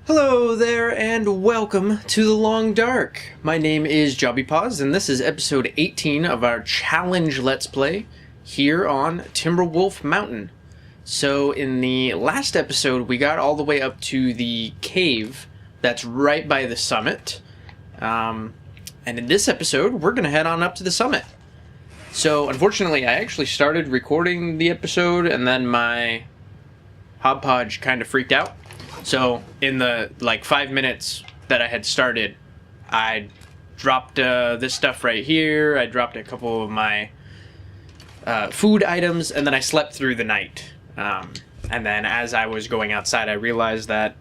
Hello there and welcome to The Long Dark. My name is Jobby Paws and this is episode 18 of our challenge let's play here on Timberwolf Mountain. So in the last episode we got all the way up to the cave that's right by the summit. And in this episode we're going to head on up to the summit. So unfortunately I actually started recording the episode and then my Hodgepodge kind of freaked out. So in the 5 minutes that I had started, I dropped this stuff right here. I dropped a couple of my food items, and then I slept through the night. And then as I was going outside, I realized that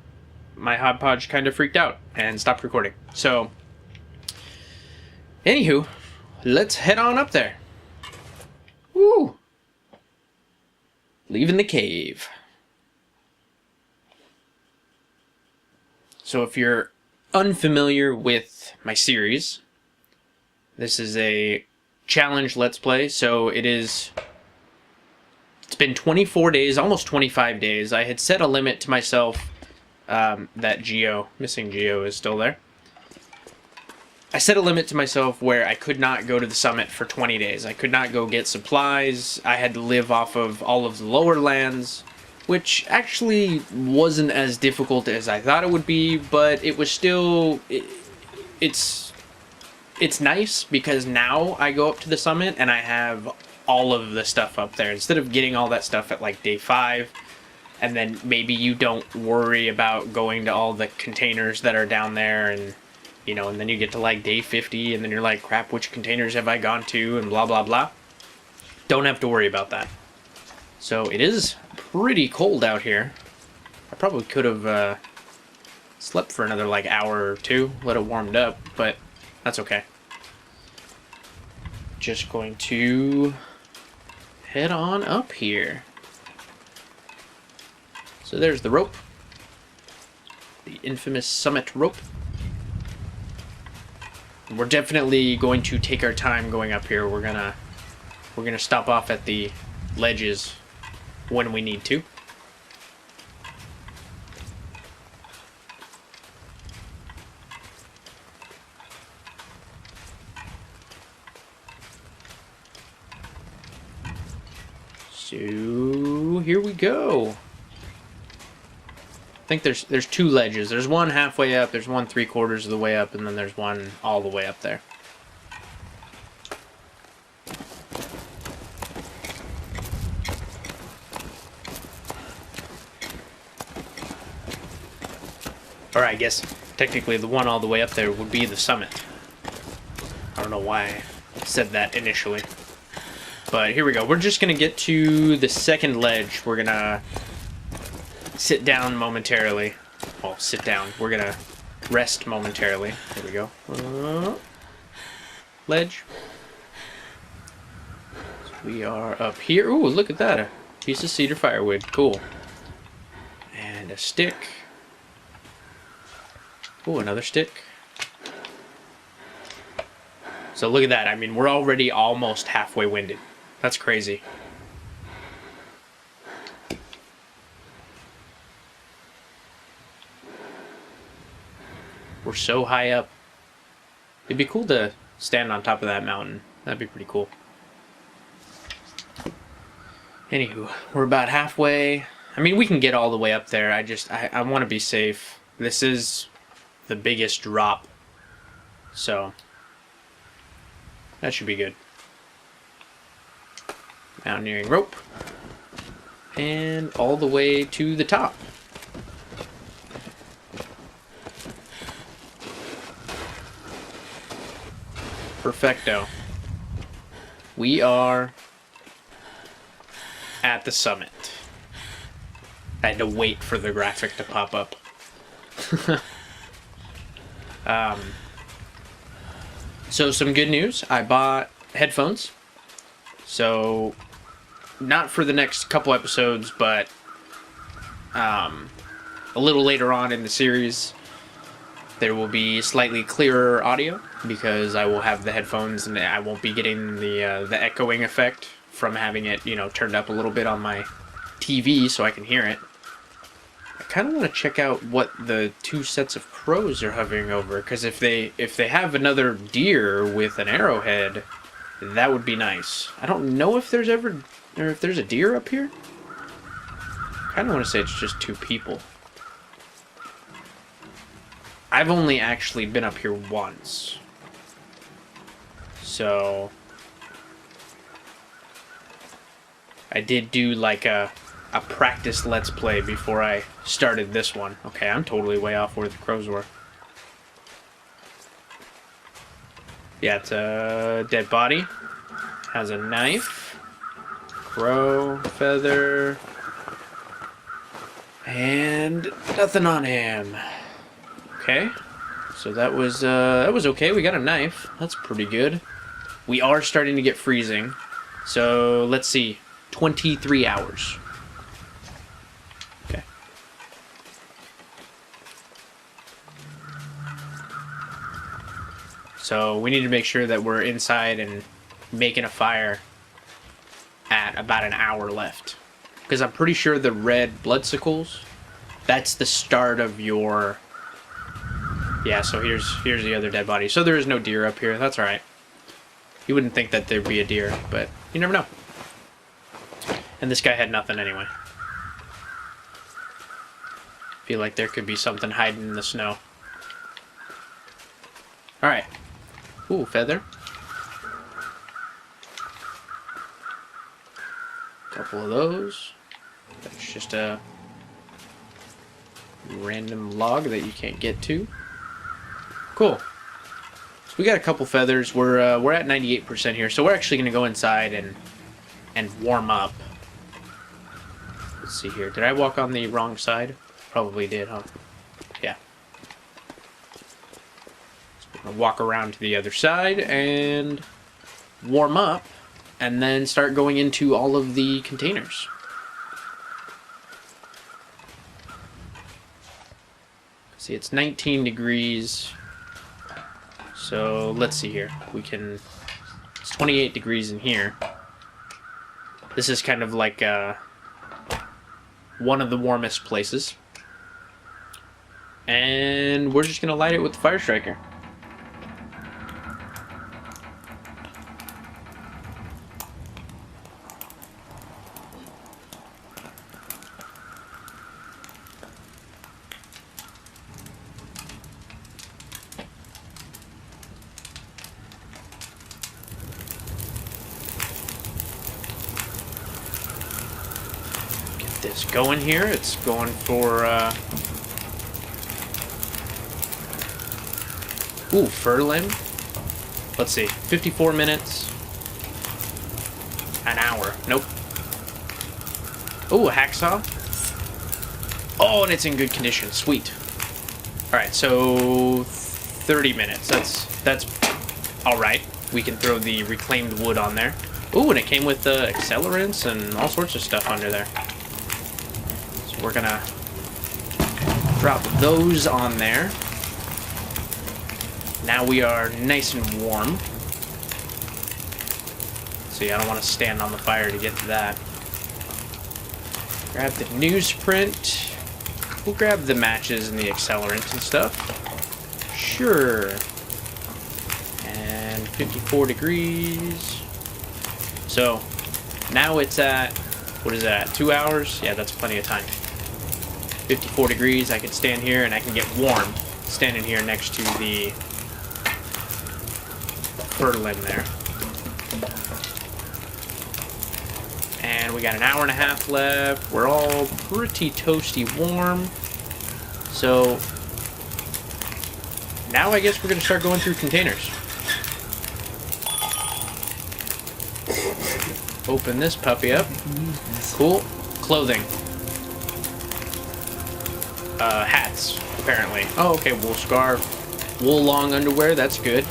my Hodgepodge kind of freaked out and stopped recording. So, anywho, let's head on up there. Woo! Leaving the cave. So if you're unfamiliar with my series, this is a challenge let's play. So it's been 24 days, almost 25 days. I had set a limit to myself that missing Geo is still there. I set a limit to myself where I could not go to the summit for 20 days. I could not go get supplies. I had to live off of all of the lower lands, which actually wasn't as difficult as I thought it would be, but it was still, it's nice because now I go up to the summit and I have all of the stuff up there instead of getting all that stuff at day 5, and then maybe you don't worry about going to all the containers that are down there, and and then you get to day 50 and then you're like, crap, which containers have I gone to, and blah blah blah. Don't have to worry about that. So it is pretty cold out here. I probably could have slept for another hour or two, let it warmed up, but that's okay. Just going to head on up here. So there's the rope. The infamous summit rope. And we're definitely going to take our time going up here. We're gonna stop off at the ledges when we need to. So here we go. I think there's 2 ledges. There's one halfway up, there's one 3/4 of the way up, and then there's one all the way up there. Or I guess, technically, the one all the way up there would be the summit. I don't know why I said that initially. But here we go. We're just going to get to the second ledge. We're going to sit down momentarily. Well, sit down. We're going to rest momentarily. Here we go. Ledge. So we are up here. Ooh, look at that. A piece of cedar firewood. Cool. And a stick. Oh, another stick. So look at that. I mean, we're already almost halfway winded. That's crazy. We're so high up. It'd be cool to stand on top of that mountain. That'd be pretty cool. Anywho, we're about halfway. I mean, we can get all the way up there. I want to be safe. This is the biggest drop, so that should be good. Mountaineering rope and all the way to the top. Perfecto. We are at the summit. I had to wait for the graphic to pop up. So some good news. I bought headphones. So not for the next couple episodes, but a little later on in the series, there will be slightly clearer audio because I will have the headphones and I won't be getting the echoing effect from having it, turned up a little bit on my TV so I can hear it. I kind of want to check out what the two sets of crows are hovering over, because if they have another deer with an arrowhead, that would be nice. I don't know if there's a deer up here. Kind of want to say it's just two people. I've only actually been up here once, so I did do like a practice let's play before I started this one. Okay, I'm totally way off where the crows were. Yeah, it's a dead body. Has a knife. Crow, feather. And nothing on him. Okay. So that was okay. We got a knife. That's pretty good. We are starting to get freezing. So let's see. 23 hours. Okay. So we need to make sure that we're inside and making a fire at about an hour left. Because I'm pretty sure the red bloodsickles, that's the start of your... Yeah, so here's the other dead body. So there is no deer up here. That's alright. You wouldn't think that there'd be a deer, but you never know. And this guy had nothing anyway. Feel like there could be something hiding in the snow. Alright. Ooh, feather. Couple of those. That's just a random log that you can't get to. Cool. So we got a couple feathers. We're at 98% here, so we're actually going to go inside and warm up. Let's see here. Did I walk on the wrong side? Probably did, huh? Yeah. So we're going to walk around to the other side and warm up, and then start going into all of the containers. See, it's 19 degrees. So let's see here. It's 28 degrees in here. This is kind of like one of the warmest places. And we're just gonna light it with the fire striker. This going here. It's going for fur limb. Let's see, 54 minutes, an hour. Nope. Ooh, a hacksaw. Oh, and it's in good condition. Sweet. All right, so 30 minutes. That's all right. We can throw the reclaimed wood on there. Ooh, and it came with accelerants and all sorts of stuff under there. We're gonna drop those on there. Now we are nice and warm. See, I don't want to stand on the fire to get to that. Grab the newsprint. We'll grab the matches and the accelerant and stuff. Sure. And 54 degrees. So, now it's at, what is that, 2 hours? Yeah, that's plenty of time. 54 degrees, I can stand here and I can get warm standing here next to the fur limb there. And we got an hour and a half left. We're all pretty toasty warm. So now I guess we're going to start going through containers. Open this puppy up. Cool. Clothing. Hats, apparently. Oh, okay, wool scarf, wool long underwear, that's good.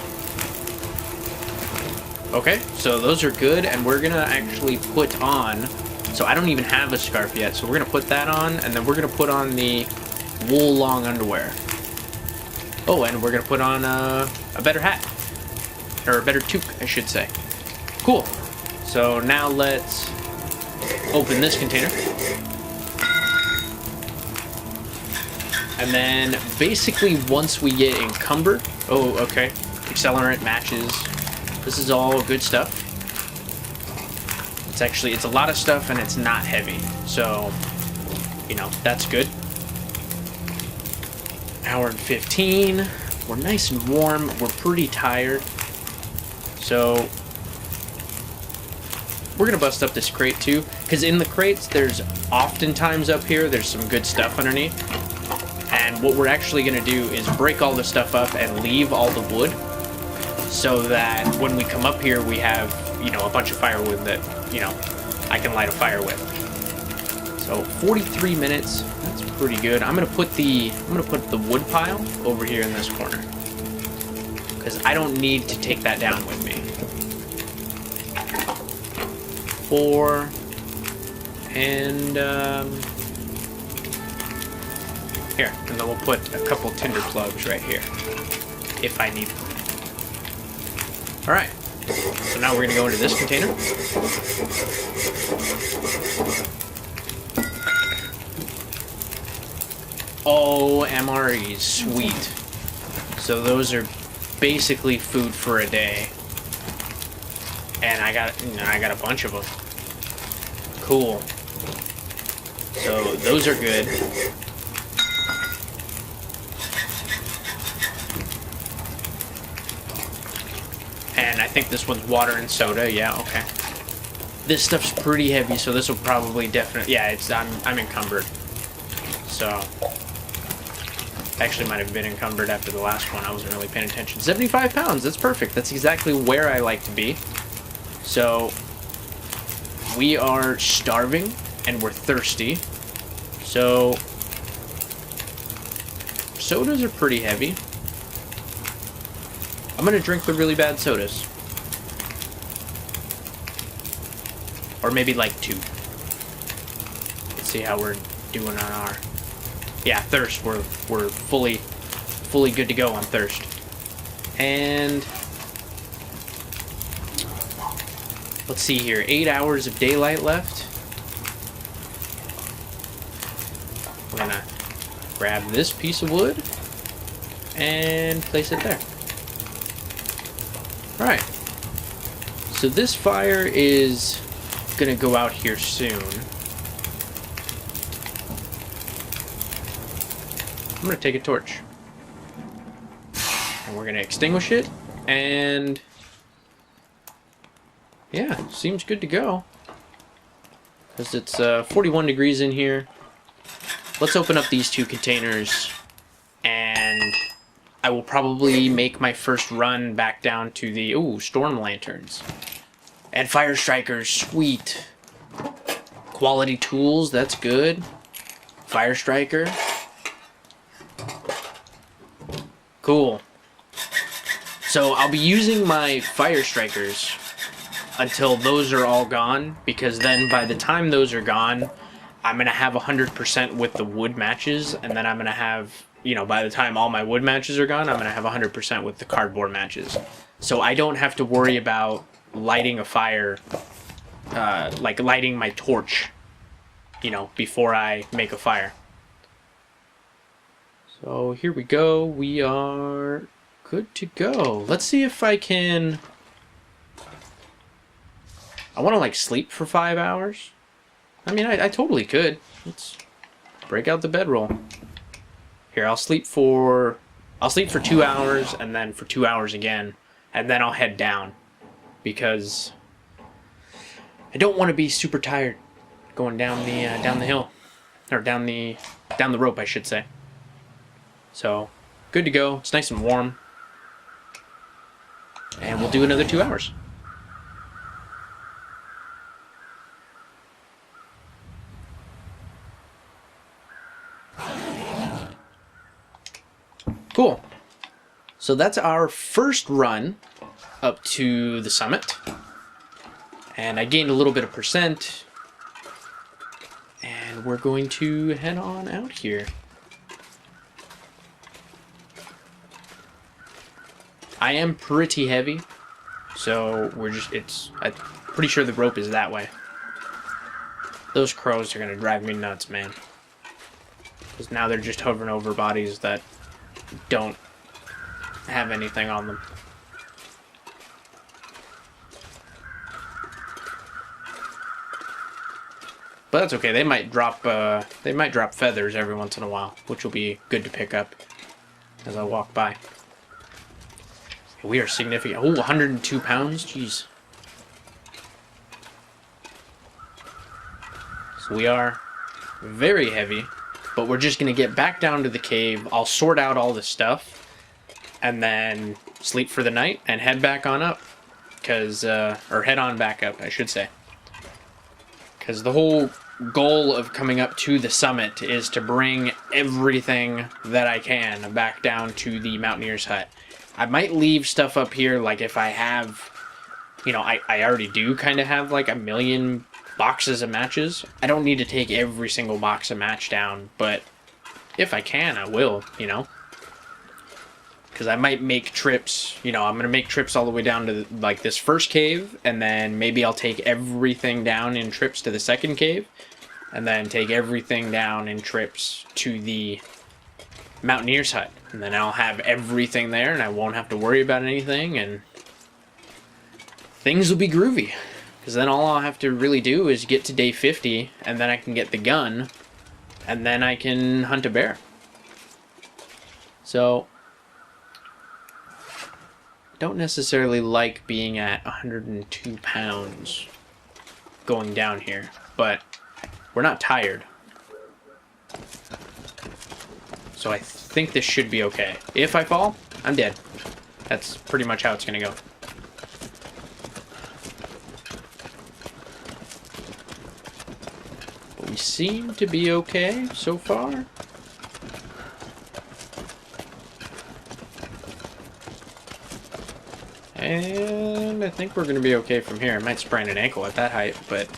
Okay, so those are good, and we're gonna actually put on, so I don't even have a scarf yet, so we're gonna put that on, and then we're gonna put on the wool long underwear. Oh, and we're gonna put on a better hat, or a better toque, I should say. Cool. So now let's open this container. And then basically once we get encumbered, oh, okay, accelerant, matches, this is all good stuff. It's a lot of stuff and it's not heavy. So, you know, that's good. Hour and 15. We're nice and warm. We're pretty tired. So, we're going to bust up this crate too. Because in the crates, there's oftentimes up here, there's some good stuff underneath. And what we're actually going to do is break all the stuff up and leave all the wood. So that when we come up here, we have, you know, a bunch of firewood that, you know, I can light a fire with. So 43 minutes, that's pretty good. I'm gonna put the wood pile over here in this corner because I don't need to take that down with me. 4 and here, and then we'll put a couple tinder plugs right here if I need them. All right. So now we're going to go into this container. Oh, MREs, sweet. So those are basically food for a day. And I got a bunch of them. Cool. So those are good. And I think this one's water and soda. Yeah, okay. This stuff's pretty heavy, so this will probably definitely... Yeah, I'm encumbered. So... Actually might have been encumbered after the last one. I wasn't really paying attention. 75 pounds. That's perfect. That's exactly where I like to be. So... We are starving, and we're thirsty. So... Sodas are pretty heavy. I'm gonna drink the really bad sodas. Or maybe like 2. Let's see how we're doing on our... Yeah, thirst. We're fully good to go on thirst. And... Let's see here. 8 hours of daylight left. We're gonna grab this piece of wood and place it there. Alright, so this fire is gonna go out here soon. I'm gonna take a torch. And we're gonna extinguish it, and... Yeah, seems good to go. Because it's 41 degrees in here. Let's open up these 2 containers, and... I will probably make my first run back down to the... Ooh, storm lanterns. And fire strikers, sweet. Quality tools, that's good. Fire striker. Cool. So I'll be using my fire strikers until those are all gone, because then by the time those are gone, I'm going to have 100% with the wood matches, and then I'm going to have... You know, by the time all my wood matches are gone, I'm going to have 100% with the cardboard matches. So I don't have to worry about lighting a fire, like lighting my torch, you know, before I make a fire. So here we go. We are good to go. Let's see if I can... I want to, like, sleep for 5 hours. I mean, I totally could. Let's break out the bedroll. Here, I'll sleep for 2 hours, and then for 2 hours again, and then I'll head down, because I don't want to be super tired going down the hill, or down the rope, I should say. So, good to go. It's nice and warm, and we'll do another 2 hours. Cool. So that's our first run up to the summit. And I gained a little bit of percent. And we're going to head on out here. I am pretty heavy. So I'm pretty sure the rope is that way. Those crows are going to drive me nuts, man. Because now they're just hovering over bodies that don't have anything on them. But that's okay. They might drop feathers every once in a while, which will be good to pick up as I walk by. We are significant. Oh, 102 pounds. Jeez. So we are very heavy, but we're just going to get back down to the cave. I'll sort out all the stuff and then sleep for the night and head back on up. Or head on back up, I should say. Because the whole goal of coming up to the summit is to bring everything that I can back down to the Mountaineer's Hut. I might leave stuff up here, like if I have, you know, I already do kind of have like 1 million boxes of matches. I don't need to take every single box of match down, but if I can, I will, you know. Because I might make trips, you know, I'm going to make trips all the way down to like this first cave, and then maybe I'll take everything down in trips to the second cave, and then take everything down in trips to the Mountaineer's Hut. And then I'll have everything there, and I won't have to worry about anything, and things will be groovy. Because then all I'll have to really do is get to day 50, and then I can get the gun, and then I can hunt a bear. So don't necessarily like being at 102 pounds going down here, but we're not tired. So I think this should be okay. If I fall, I'm dead. That's pretty much how it's gonna go. But we seem to be okay so far. And I think we're going to be okay from here. I might sprain an ankle at that height, but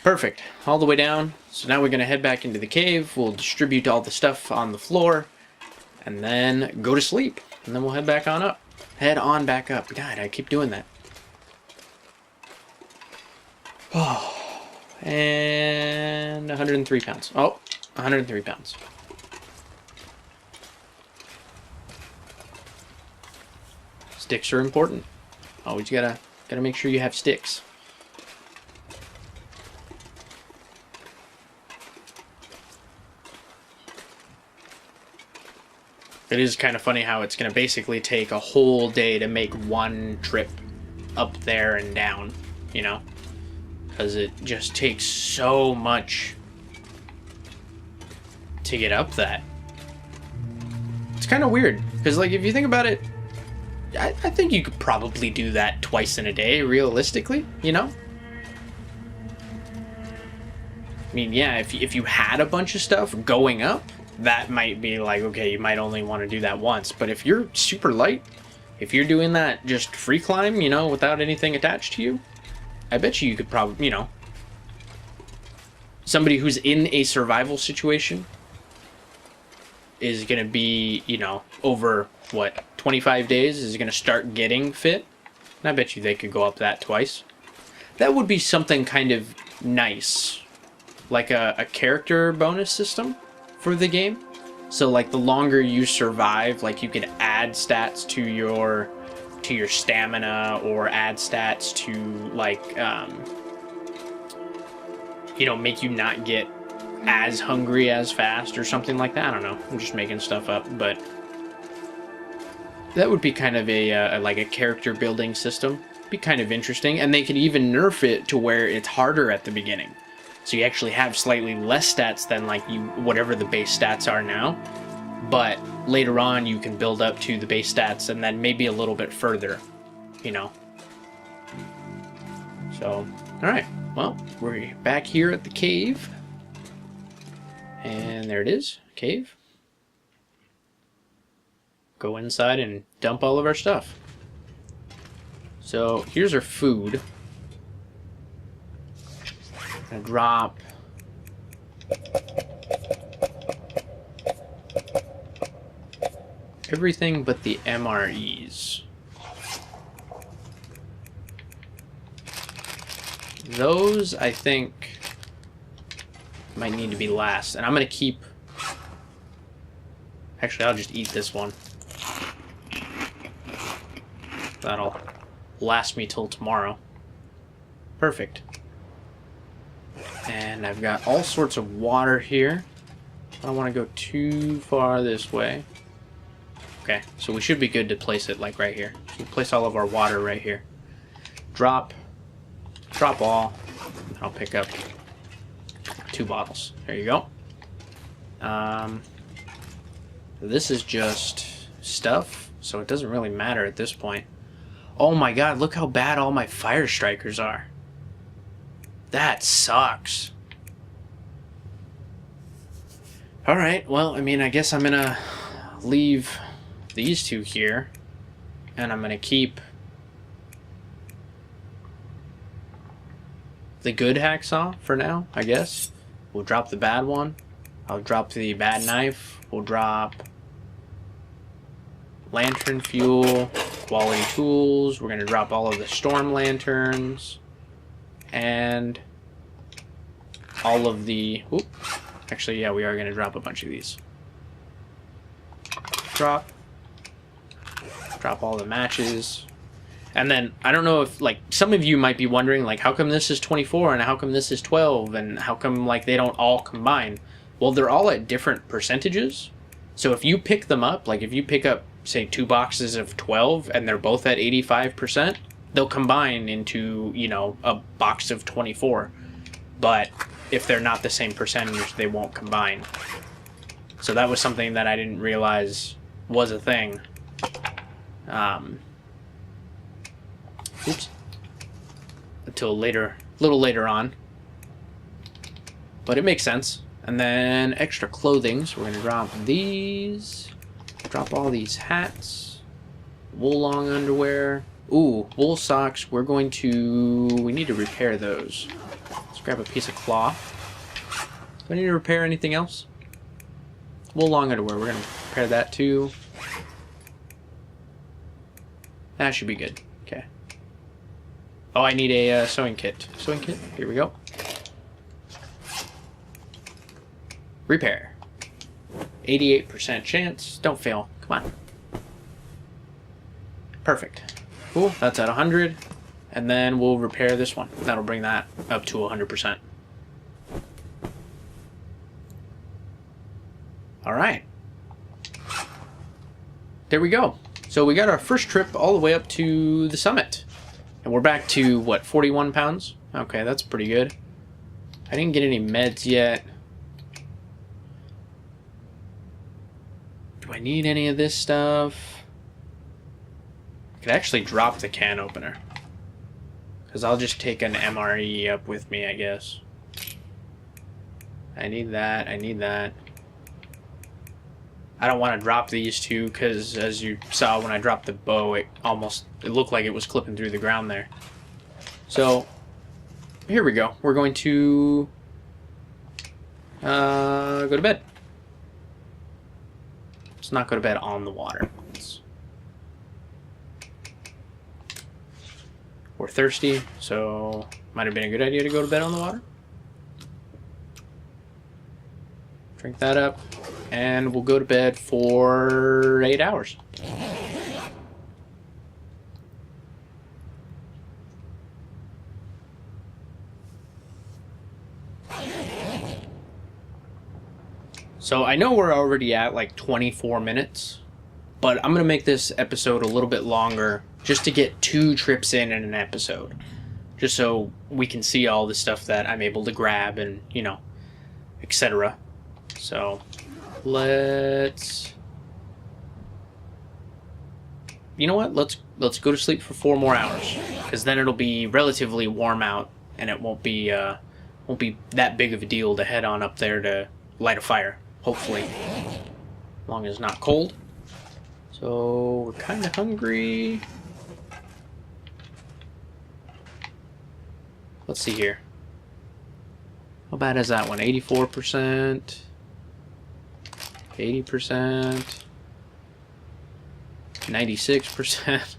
perfect. All the way down. So now we're going to head back into the cave. We'll distribute all the stuff on the floor and then go to sleep. And then we'll head back on up. Head on back up. God, I keep doing that. Oh, and 103 pounds. Oh, 103 pounds. Sticks are important. Always gotta make sure you have sticks. It is kind of funny how it's gonna basically take a whole day to make one trip up there and down, you know? Because it just takes so much to get up that. It's kind of weird, because like if you think about it, I think you could probably do that twice in a day, realistically, you know? I mean, yeah, if you had a bunch of stuff going up, that might be like, okay, you might only want to do that once. But if you're super light, if you're doing that just free climb, you know, without anything attached to you, I bet you could probably, you know, somebody who's in a survival situation is going to be, you know, over, what, 25 days is going to start getting fit. And I bet you they could go up that twice. That would be something kind of nice. Like a character bonus system for the game. So like the longer you survive, like you could add stats to your stamina, or add stats to like, you know, make you not get as hungry as fast or something like that. I don't know. I'm just making stuff up, but that would be kind of a like a character building system. Be kind of interesting, and they could even nerf it to where it's harder at the beginning, so you actually have slightly less stats than like whatever the base stats are now. But later on, you can build up to the base stats, and then maybe a little bit further, you know. So, all right. Well, we're back here at the cave. And there it is, cave. Go inside and dump all of our stuff. So here's our food. Gonna drop everything but the MREs. Those, I think, might need to be last. And I'm going to keep... Actually, I'll just eat this one. That'll last me till tomorrow. Perfect. And I've got all sorts of water here. I don't want to go too far this way. Okay, so we should be good to place it like right here. So we place all of our water right here. Drop all. I'll pick up 2 bottles. There you go. This is just stuff, so it doesn't really matter at this point. Oh my god, look how bad all my fire strikers are. That sucks. Alright, well, I mean, I guess I'm gonna leave these 2 here, and I'm gonna keep the good hacksaw for now, I guess. We'll drop the bad one. I'll drop the bad knife. We'll drop lantern fuel, quality tools. We're gonna drop all of the storm lanterns, and all of the... Oop. Actually, yeah, we are going to drop a bunch of these. Drop all the matches. And then, I don't know if, like, some of you might be wondering, like, how come this is 24 and how come this is 12 and how come, like, they don't all combine? Well, they're all at different percentages. So if you pick them up, like, if you pick up, say, 2 boxes of 12 and they're both at 85%, they'll combine into, you know, a box of 24. But if they're not the same percentage, they won't combine. So that was something that I didn't realize was a thing. Oops. Until a little later on. But it makes sense. And then extra clothing. So we're going to drop these. Drop all these hats. Wool long underwear. Ooh, wool socks. We need to repair those. Let's grab a piece of cloth. Do I need to repair anything else? Wool long underwear. We're going to repair that too. That should be good. Okay. Oh, I need a sewing kit. Sewing kit. Here we go. Repair. 88% chance. Don't fail. Come on. Perfect. Cool. That's at 100. And then we'll repair this one. That'll bring that up to 100%. Alright. There we go. So we got our first trip all the way up to the summit. And we're back to, what, 41 pounds? Okay, that's pretty good. I didn't get any meds yet. Do I need any of this stuff? I could actually drop the can opener. Because I'll just take an MRE up with me, I guess. I need that. I need that. I don't want to drop these two because, as you saw when I dropped the bow, it looked like it was clipping through the ground there. So, here we go. We're going to go to bed. Let's not go to bed on the water. We're thirsty, so might have been a good idea to go to bed on the water. Drink that up, and we'll go to bed for 8 hours. So I know we're already at like 24 minutes, but I'm going to make this episode a little bit longer just to get 2 trips in an episode. Just so we can see all the stuff that I'm able to grab and, you know, etc. So, let's... You know what? Let's go to sleep for 4 more hours. Because then it'll be relatively warm out, and it won't be that big of a deal to head on up there to light a fire. Hopefully. As long as it's not cold. So, we're kind of hungry. Let's see here. How bad is that one? 84%. 80%. 96%.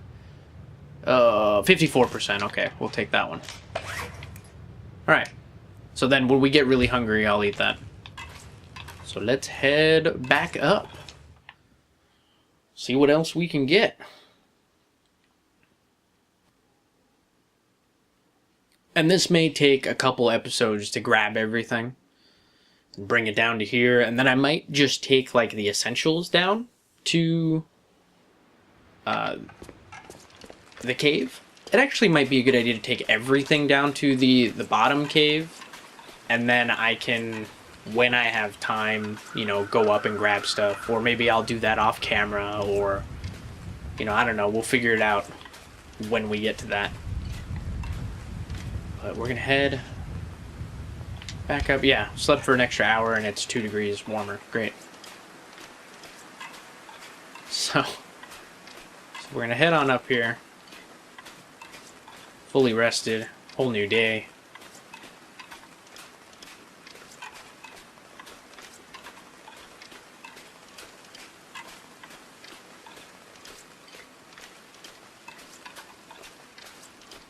54%. Okay, we'll take that one. Alright. So then when we get really hungry, I'll eat that. So let's head back up. See what else we can get. And this may take a couple episodes to grab everything and bring it down to here. And then I might just take like the essentials down to the cave. It actually might be a good idea to take everything down to the bottom cave. And then I can, when I have time, you know, go up and grab stuff. Or maybe I'll do that off camera, or, you know, I don't know. We'll figure it out when we get to that. But we're gonna head back up. Yeah, slept for an extra hour and it's 2 degrees warmer. Great. So we're gonna head on up here. Fully rested. Whole new day.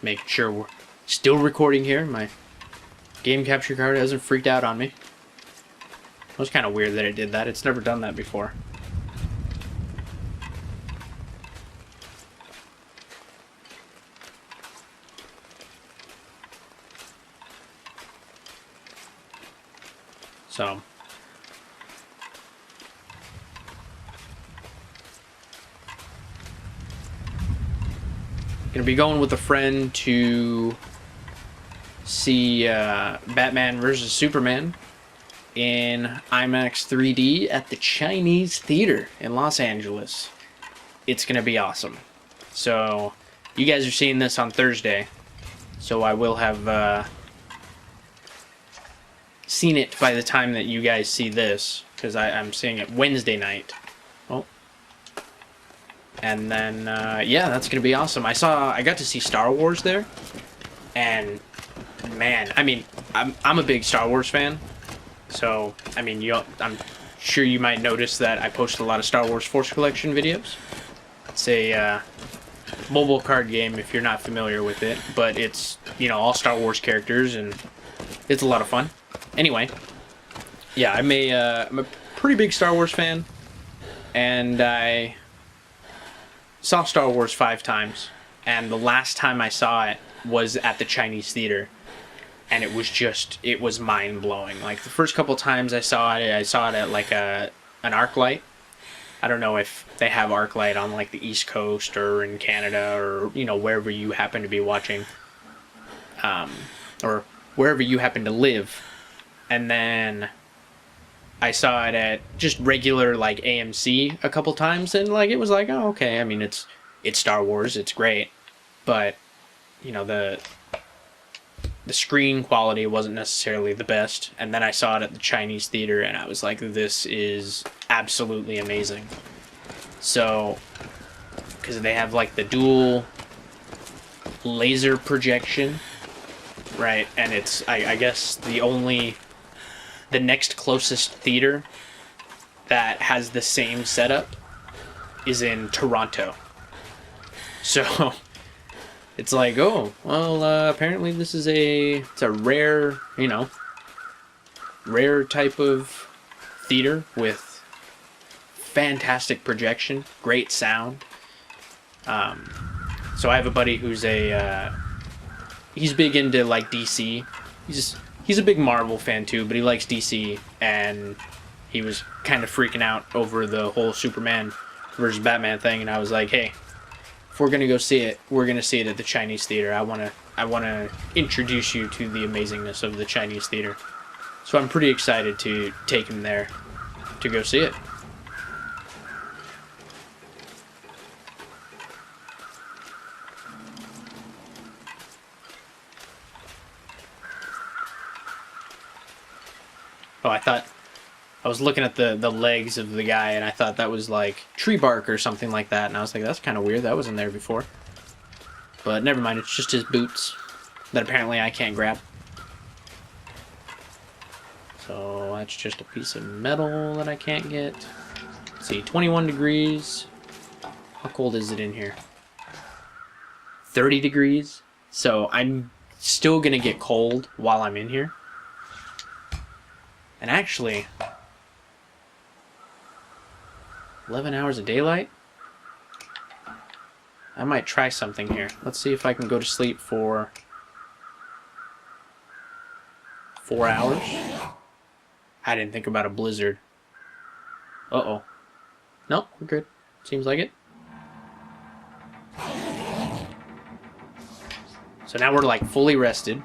Making sure we're still recording here. My game capture card hasn't freaked out on me. It was kind of weird that it did that. It's never done that before. So gonna be going with a friend to see Batman vs. Superman in IMAX 3D at the Chinese Theater in Los Angeles. It's gonna be awesome. So you guys are seeing this on Thursday, so I will have seen it by the time that you guys see this, because I'm seeing it Wednesday night. Oh. And then, yeah, that's gonna be awesome. I got to see Star Wars there, and man, I mean, I'm a big Star Wars fan, so I mean, I'm sure you might notice that I post a lot of Star Wars Force Collection videos. It's a mobile card game if you're not familiar with it, but it's, you know, all Star Wars characters, and it's a lot of fun. Anyway, yeah, I'm a pretty big Star Wars fan, and I saw Star Wars 5 times, and the last time I saw it was at the Chinese Theater, and it was mind-blowing. Like, the first couple times I saw it at like an ArcLight. I don't know if they have ArcLight on like the East Coast or in Canada, or, you know, wherever you happen to be watching, or wherever you happen to live. And then I saw it at just regular like AMC a couple times, and like it was like, oh, okay. I mean, it's Star Wars, it's great, but you know, the screen quality wasn't necessarily the best. And then I saw it at the Chinese Theater, and I was like, this is absolutely amazing. So, because they have like the dual laser projection, right? And it's I guess the next closest theater that has the same setup is in Toronto. So it's like, oh, well, apparently this is it's a rare, you know, rare type of theater with fantastic projection, great sound. So I have a buddy who's he's big into like DC. He's a big Marvel fan too, but he likes DC, and he was kind of freaking out over the whole Superman versus Batman thing, and I was like, hey, if we're gonna go see it, we're gonna see it at the Chinese Theater. I wanna introduce you to the amazingness of the Chinese Theater. So I'm pretty excited to take him there to go see it. Oh, I was looking at the legs of the guy, and I thought that was like tree bark or something like that, and I was like, that's kind of weird, that wasn't there before. But never mind, it's just his boots that apparently I can't grab. So that's just a piece of metal that I can't get. Let's see, 21 degrees. How cold is it in here? 30 degrees. So I'm still gonna get cold while I'm in here. And actually, 11 hours of daylight? I might try something here. Let's see if I can go to sleep for 4 hours. I didn't think about a blizzard. Uh-oh. Nope, we're good. Seems like it. So now we're like fully rested.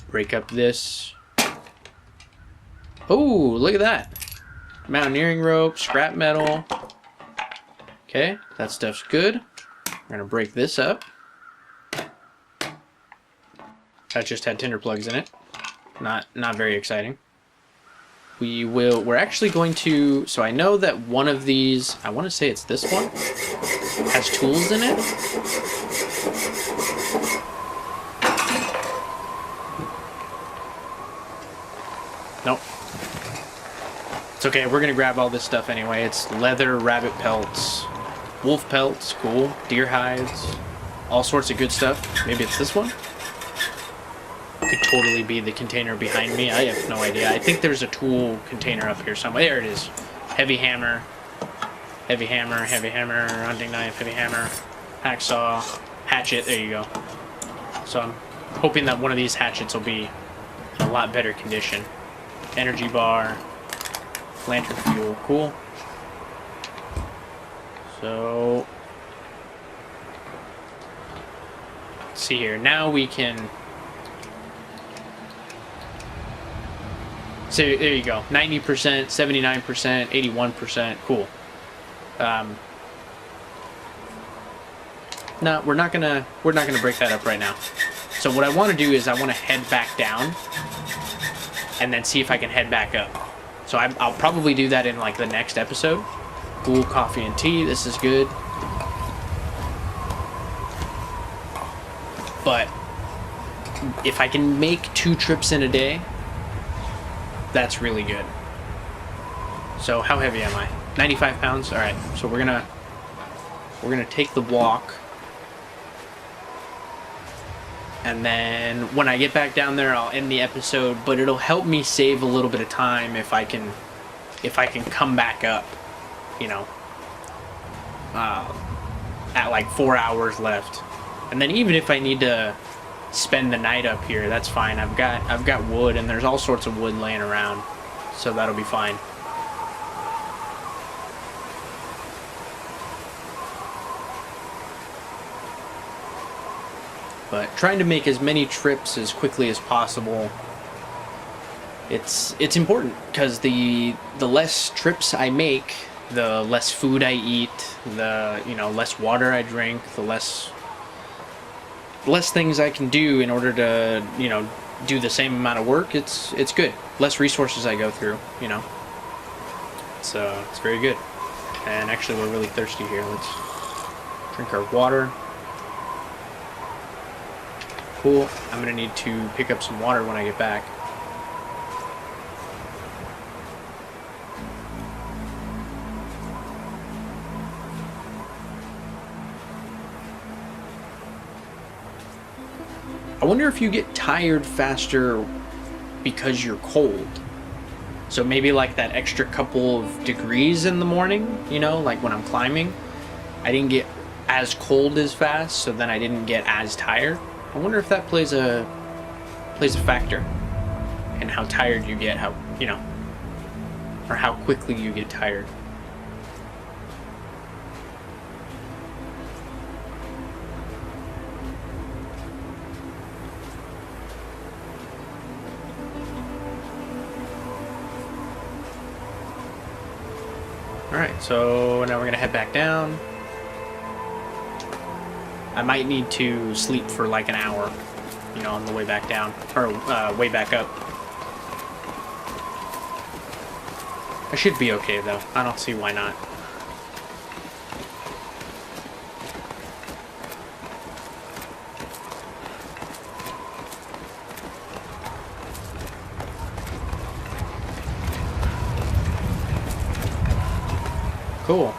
Break up this. Oh, look at that. Mountaineering rope, scrap metal. Okay, that stuff's good. We're gonna break this up. That just had tinder plugs in it. Not very exciting. We're actually going to, so I know that one of these, I want to say it's this one, has tools in it. Nope. It's okay, we're gonna grab all this stuff anyway. It's leather, rabbit pelts, wolf pelts, cool, deer hides, all sorts of good stuff. Maybe it's this one? Could totally be the container behind me. I have no idea. I think there's a tool container up here somewhere. There it is. Heavy hammer, hunting knife, heavy hammer, hacksaw, hatchet. There you go. So I'm hoping that one of these hatchets will be in a lot better condition. Energy bar, lantern fuel, cool. So let's see here. Now we can. So there you go. 90%, 79%, 81%. Cool. No, we're not gonna break that up right now. So what I want to do is I want to head back down and then see if I can head back up. So I'll probably do that in like the next episode. Cool, coffee and tea. This is good. But if I can make 2 trips in a day, that's really good. So how heavy am I? 95 pounds? Alright, so we're gonna take the walk. And then when I get back down there, I'll end the episode, but it'll help me save a little bit of time if I can come back up, you know, at like 4 hours left. And then even if I need to spend the night up here, that's fine. I've got wood, and there's all sorts of wood laying around, so that'll be fine. But trying to make as many trips as quickly as possible, it's important, because the less trips I make, the less food I eat, the less water I drink, the less things I can do in order to do the same amount of work. It's good. Less resources I go through. It's very good. And actually, we're really thirsty here. Let's drink our water. Cool. I'm gonna need to pick up some water when I get back. I wonder if you get tired faster because you're cold. So maybe like that extra couple of degrees in the morning, like when I'm climbing, I didn't get as cold as fast, so then I didn't get as tired. I wonder if that plays a factor in how tired you get, or how quickly you get tired. Alright, so now we're going to head back down. I might need to sleep for like an hour, on the way back down, or way back up. I should be okay though. I don't see why not. Cool.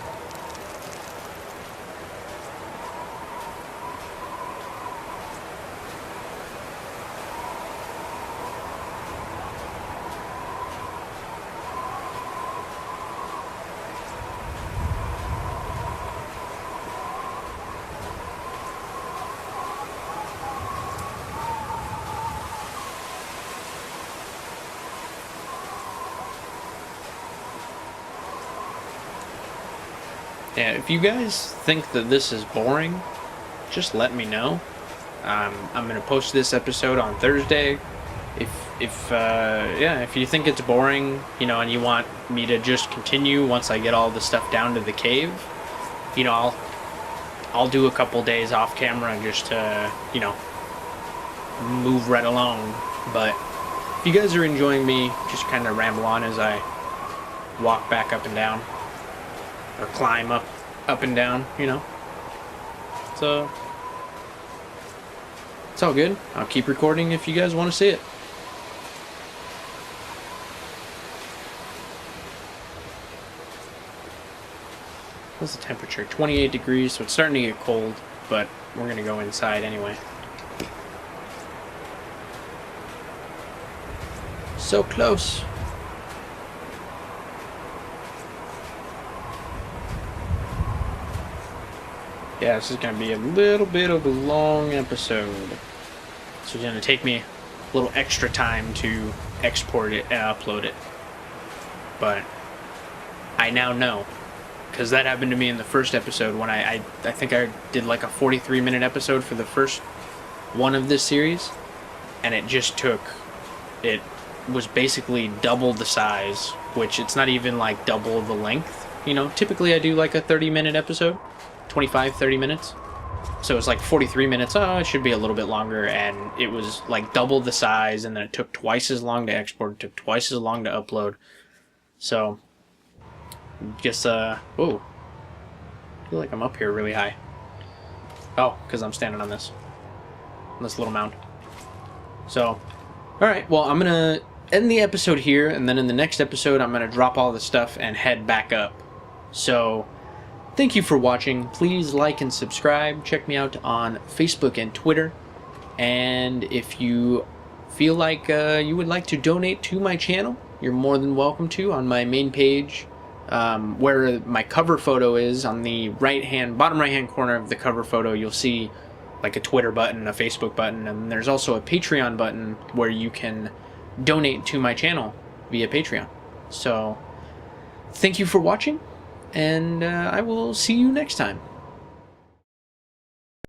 Yeah, if you guys think that this is boring, just let me know. I'm gonna post this episode on Thursday. If you think it's boring, and you want me to just continue once I get all the stuff down to the cave, I'll do a couple days off camera just to, move right along. But if you guys are enjoying me just kind of ramble on as I walk back up and down, or climb up and down, so it's all good. I'll keep recording if you guys want to see it. What's the temperature? 28 degrees, so it's starting to get cold, but we're going to go inside anyway. So close. Yeah, this is going to be a little bit of a long episode. So it's going to take me a little extra time to export it and upload it. But I now know. Because that happened to me in the first episode when I think I did like a 43-minute episode for the first one of this series. And it was basically double the size, which it's not even like double the length. Typically I do like a 30-minute episode, 25-30 minutes. So it's like 43 minutes, it should be a little bit longer, and it was like double the size, and then it took twice as long to export, it took twice as long to upload. So just whoa, I feel like I'm up here really high. Oh, because I'm standing on this little mound. So alright, well, I'm gonna end the episode here, and then in the next episode I'm gonna drop all the stuff and head back up. So thank you for watching. Please like and subscribe. Check me out on Facebook and Twitter, and if you feel like you would like to donate to my channel, you're more than welcome to on my main page. Where my cover photo is, on the bottom right hand corner of the cover photo, you'll see like a Twitter button, a Facebook button, and there's also a Patreon button where you can donate to my channel via Patreon. So thank you for watching, and I will see you next time.